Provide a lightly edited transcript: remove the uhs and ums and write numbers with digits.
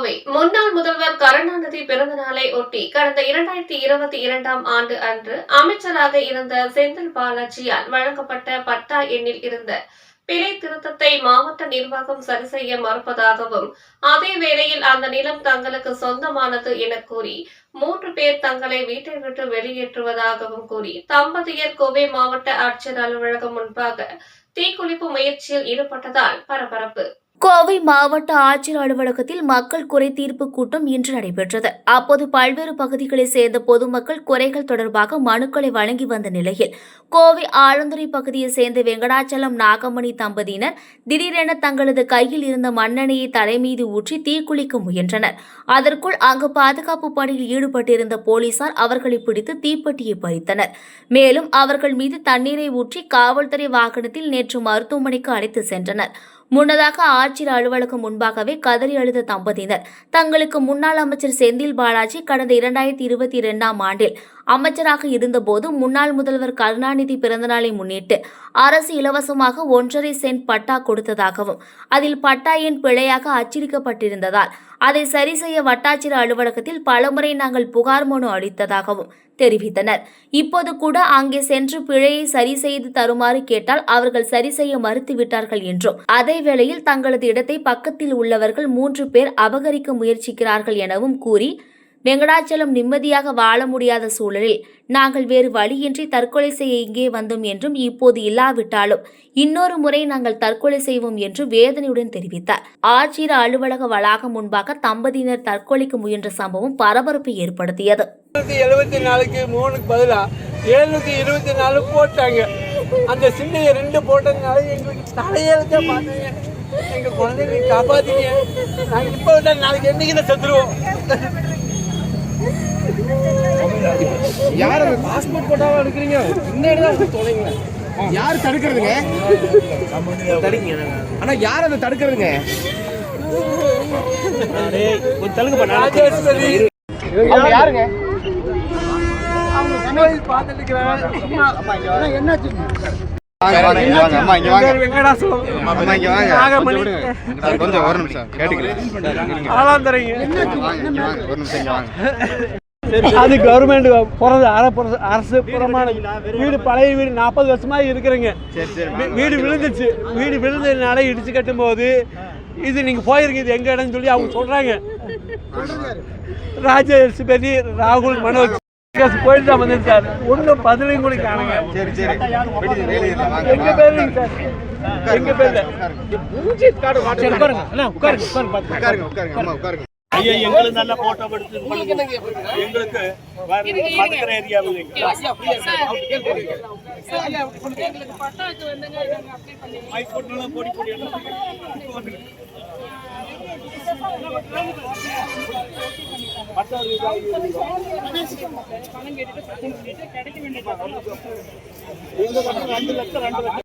கோவை முன்னாள் முதல்வர் கருணாநிதி பிறந்த நாளை ஒட்டி கடந்த 2022ஆம் ஆண்டு அன்று அமைச்சராக இருந்த செந்தில் பாலாஜியால் வழங்கப்பட்ட பட்டா எண்ணில் இருந்த பிழை திருத்தத்தை மாவட்ட நிர்வாகம் சரி செய்ய மறுப்பதாகவும், அதே வேளையில் அந்த நிலம் தங்களுக்கு சொந்தமானது என கூறி 3 பேர் தங்களை வீட்டை விட்டு வெளியேற்றுவதாகவும் கூறி தம்பதியர் கோவை மாவட்ட ஆட்சியர் அலுவலகம் முன்பாக தீக்குளிப்பு முயற்சியில் ஈடுபட்டதால் பரபரப்பு. கோவை மாவட்ட ஆட்சியர் அலுவலகத்தில் மக்கள் குறை தீர்ப்பு கூட்டம் இன்று நடைபெற்றது. அப்போது பல்வேறு பகுதிகளைச் சேர்ந்த பொதுமக்கள் குறைகள் தொடர்பாக மனுக்களை வழங்கி வந்த நிலையில், கோவை ஆலந்துறை பகுதியைச் சேர்ந்த வெங்கடாச்சலம் நாகமணி தம்பதியினர் திடீரென தங்களது கையில் இருந்த மண்ணெண்ணெயை தலைமீது ஊற்றி தீக்குளிக்க முயன்றனர். அதற்குள் அங்கு பாதுகாப்பு பணியில் ஈடுபட்டிருந்த போலீசார் அவர்களை பிடித்து தீப்பெட்டியை பறித்தனர். மேலும் அவர்கள் மீது தண்ணீரை ஊற்றி காவல்துறை வாகனத்தில் நேற்று மருத்துவமனைக்கு அழைத்து சென்றனர். முன்னதாக ஆட்சியர் அலுவலகம் முன்பாகவே கதறி அழுத தம்பதியினர் தங்களுக்கு முன்னாள் அமைச்சர் செந்தில் பாலாஜி கடந்த 2022ஆம் ஆண்டில் அமைச்சராக இருந்தபோது முன்னாள் முதல்வர் கருணாநிதி பிறந்தநாளை முன்னிட்டு அரசு இலவசமாக 1.5 சென்ட் பட்டா கொடுத்ததாகவும், அதில் பட்டா எண் பிழையாக அச்சிடிக்கப்பட்டிருந்ததால் அதை சரி செய்ய வட்டாட்சியர் அலுவலகத்தில் பலமுறை நாங்கள் புகார் மனு அளித்ததாகவும் தெரிவித்தனர். இப்போது கூட அங்கே சென்று பிழையை சரி செய்து தருமாறு கேட்டால் அவர்கள் சரி செய்ய மறுத்துவிட்டார்கள் என்றும், அதே வேளையில் தங்களது இடத்தை பக்கத்தில் உள்ளவர்கள் 3 பேர் அபகரிக்க முயற்சிக்கிறார்கள் எனவும் கூறி, வெங்கடாச்சலம் நிம்மதியாக வாழ முடியாத சூழலில் நாங்கள் வேறு வழியின்றி தற்கொலை செய்ய இங்கே வந்தோம் என்றும், இப்போது இல்லாவிட்டாலும் இன்னொரு முறை நாங்கள் தற்கொலை செய்வோம் என்று வேதனையுடன் தெரிவித்தார். ஆட்சியர் அலுவலக வளாகம் முன்பாக தம்பதியினர் தற்கொலைக்கு முயன்ற சம்பவம் பரபரப்பை ஏற்படுத்தியது. 774க்கு 3க்கு பதிலா 724 போட்டாங்க. அந்த சின்ன 2 போட்டதுனால எங்களுக்கு தலையெழுத்த மாட்டாங்க. எங்க குழந்தைகளை காப்பாத்தீங்க. நாங்க இப்ப விட்டா நாளைக்கு என்னைக்கு செத்துருவோம். யார் அந்த பாஸ்போர்ட் போட்டாவா எடுக்கிறீங்க? பின்னாடி தான் தொலைங்க. யார் தடுக்கிறதுங்க? ஆனா யார் அதை தடுக்கிறதுங்க? ராஜேஸ்வரி யாருங்க? அது கவர்மெண்ட் அரசு புறமான வீடு, பழைய வீடு 40 வருஷமா இருக்கிறேங்க. வீடு விழுந்துச்சு. வீடு விழுந்ததுனால இடிச்சு கட்டும் போது இது நீங்க போயிருங்க, இது எங்க இடம்னு சொல்லி அவங்க சொல்றாங்க. ராஜேஸ்வரி, ராகுல், மனோஜ் போயிட்டு தான் வந்து சார். ஒன்றும் பதிலையும் கூட காணுங்க. எங்க பேருங்க சார், எங்க பேர்ல எங்களுக்கு நல்ல போட்டோ எடுத்து எங்களுக்கு மதுக்கரை ஏரியாவில் பணம் கேட்டு கிடைக்க வேண்டிய 2 லட்சம்